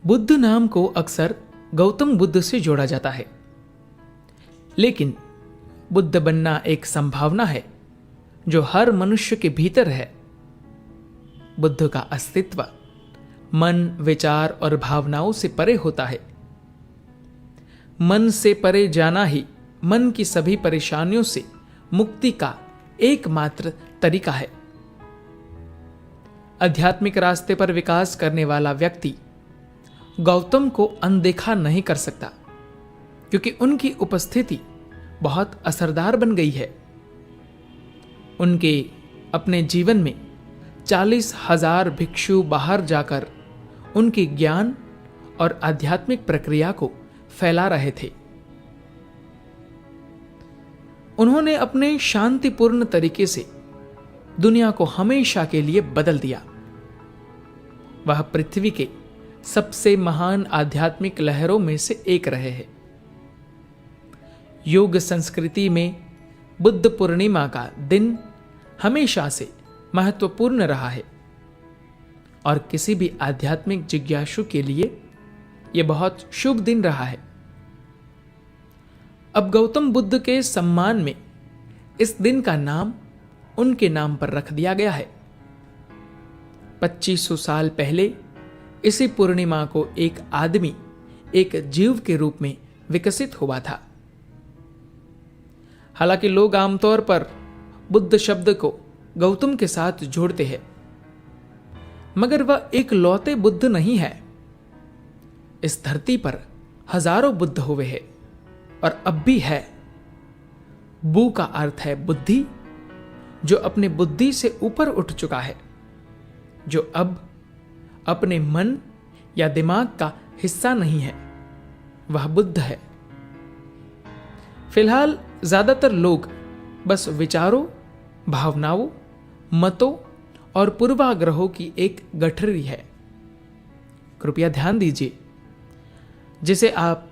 बुद्ध नाम को अक्सर गौतम बुद्ध से जोड़ा जाता है, लेकिन बुद्ध बनना एक संभावना है जो हर मनुष्य के भीतर है। बुद्ध का अस्तित्व मन, विचार और भावनाओं से परे होता है। मन से परे जाना ही मन की सभी परेशानियों से मुक्ति का एकमात्र तरीका है। आध्यात्मिक रास्ते पर विकास करने वाला व्यक्ति गौतम को अनदेखा नहीं कर सकता, क्योंकि उनकी उपस्थिति बहुत असरदार बन गई है। उनके अपने जीवन में 40,000 भिक्षु बाहर जाकर उनके ज्ञान और आध्यात्मिक प्रक्रिया को फैला रहे थे। उन्होंने अपने शांतिपूर्ण तरीके से दुनिया को हमेशा के लिए बदल दिया। वह पृथ्वी के सबसे महान आध्यात्मिक लहरों में से एक रहे हैं। योग संस्कृति में बुद्ध पूर्णिमा का दिन हमेशा से महत्वपूर्ण रहा है और किसी भी आध्यात्मिक जिज्ञासु के लिए यह बहुत शुभ दिन रहा है। अब गौतम बुद्ध के सम्मान में इस दिन का नाम उनके नाम पर रख दिया गया है। 2500 साल पहले इसी पूर्णिमा को एक आदमी एक जीव के रूप में विकसित हुआ था। हालांकि लोग आमतौर पर बुद्ध शब्द को गौतम के साथ जोड़ते हैं, मगर वह एक लौते बुद्ध नहीं है। इस धरती पर हजारों बुद्ध हुए हैं और अब भी है। बू का अर्थ है बुद्धि, जो अपने बुद्धि से ऊपर उठ चुका है, जो अब अपने मन या दिमाग का हिस्सा नहीं है, वह बुद्ध है। फिलहाल ज्यादातर लोग बस विचारों, भावनाओं, मतों और पूर्वाग्रहों की एक गठरी है। कृपया ध्यान दीजिए, जिसे आप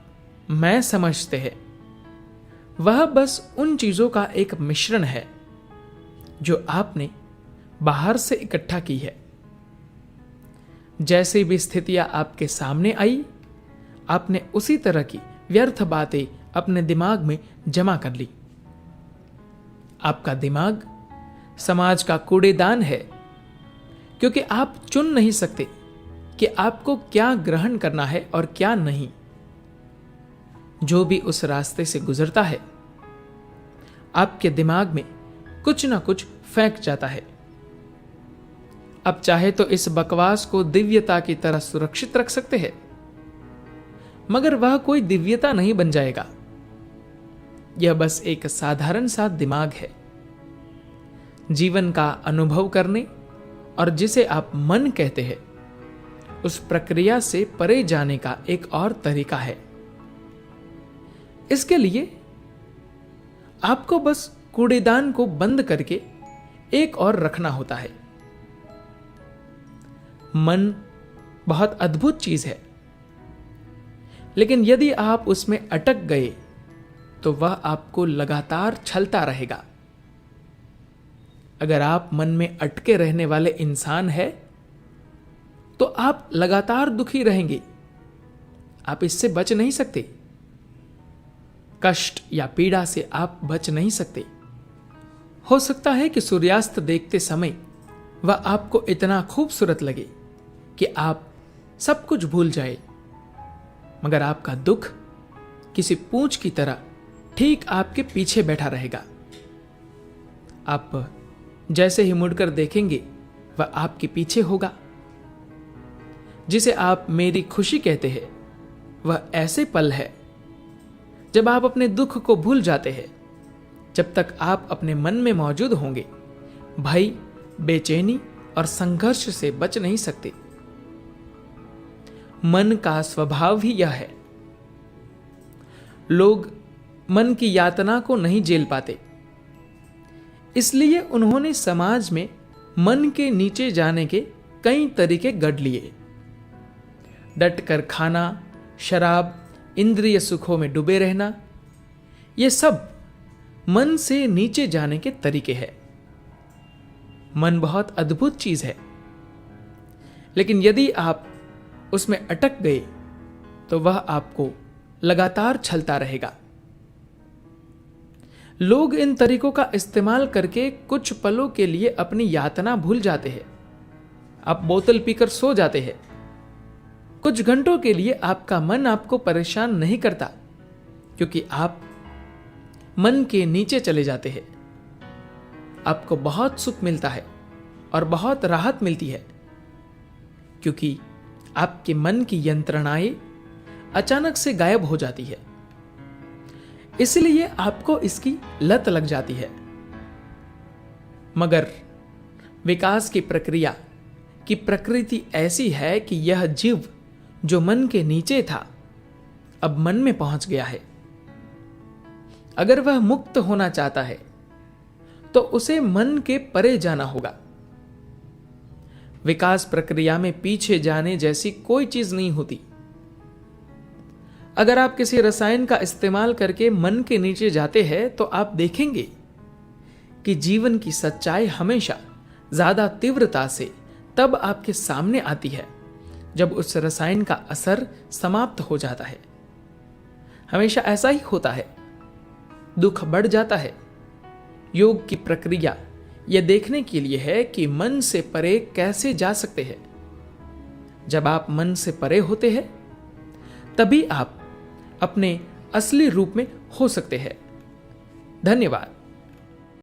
मैं समझते हैं वह बस उन चीजों का एक मिश्रण है जो आपने बाहर से इकट्ठा की है। जैसे भी स्थितियां आपके सामने आई, आपने उसी तरह की व्यर्थ बातें अपने दिमाग में जमा कर ली। आपका दिमाग समाज का कूड़ेदान है, क्योंकि आप चुन नहीं सकते कि आपको क्या ग्रहण करना है और क्या नहीं। जो भी उस रास्ते से गुजरता है, आपके दिमाग में कुछ ना कुछ फेंक जाता है। अब चाहे तो इस बकवास को दिव्यता की तरह सुरक्षित रख सकते हैं, मगर वह कोई दिव्यता नहीं बन जाएगा। यह बस एक साधारण सा दिमाग है। जीवन का अनुभव करने और जिसे आप मन कहते हैं, उस प्रक्रिया से परे जाने का एक और तरीका है। इसके लिए आपको बस कूड़ेदान को बंद करके एक और रखना होता है। मन बहुत अद्भुत चीज है, लेकिन यदि आप उसमें अटक गए तो वह आपको लगातार छलता रहेगा। अगर आप मन में अटके रहने वाले इंसान हैं, तो आप लगातार दुखी रहेंगे। आप इससे बच नहीं सकते। कष्ट या पीड़ा से आप बच नहीं सकते। हो सकता है कि सूर्यास्त देखते समय वह आपको इतना खूबसूरत लगे कि आप सब कुछ भूल जाए, मगर आपका दुख किसी पूंछ की तरह ठीक आपके पीछे बैठा रहेगा। आप जैसे ही मुड़कर देखेंगे, वह आपके पीछे होगा। जिसे आप मेरी खुशी कहते हैं, वह ऐसे पल है जब आप अपने दुख को भूल जाते हैं। जब तक आप अपने मन में मौजूद होंगे, भय, बेचैनी और संघर्ष से बच नहीं सकते। मन का स्वभाव ही यह है। लोग मन की यातना को नहीं झेल पाते, इसलिए उन्होंने समाज में मन के नीचे जाने के कई तरीके गढ़ लिए। डटकर खाना, शराब, इंद्रिय सुखों में डूबे रहना, ये सब मन से नीचे जाने के तरीके हैं। मन बहुत अद्भुत चीज है, लेकिन यदि आप उसमें अटक गए तो वह आपको लगातार छलता रहेगा। लोग इन तरीकों का इस्तेमाल करके कुछ पलों के लिए अपनी यातना भूल जाते हैं। आप बोतल पीकर सो जाते हैं। कुछ घंटों के लिए आपका मन आपको परेशान नहीं करता, क्योंकि आप मन के नीचे चले जाते हैं। आपको बहुत सुख मिलता है और बहुत राहत मिलती है, क्योंकि आपके मन की यंत्रणाएं अचानक से गायब हो जाती है। इसलिए आपको इसकी लत लग जाती है। मगर विकास की प्रक्रिया की प्रकृति ऐसी है कि यह जीव जो मन के नीचे था अब मन में पहुंच गया है। अगर वह मुक्त होना चाहता है तो उसे मन के परे जाना होगा। विकास प्रक्रिया में पीछे जाने जैसी कोई चीज नहीं होती। अगर आप किसी रसायन का इस्तेमाल करके मन के नीचे जाते हैं तो आप देखेंगे कि जीवन की सच्चाई हमेशा ज्यादा तीव्रता से तब आपके सामने आती है जब उस रसायन का असर समाप्त हो जाता है। हमेशा ऐसा ही होता है। दुख बढ़ जाता है। योग की प्रक्रिया यह देखने के लिए है कि मन से परे कैसे जा सकते हैं। जब आप मन से परे होते हैं तभी आप अपने असली रूप में हो सकते हैं। धन्यवाद।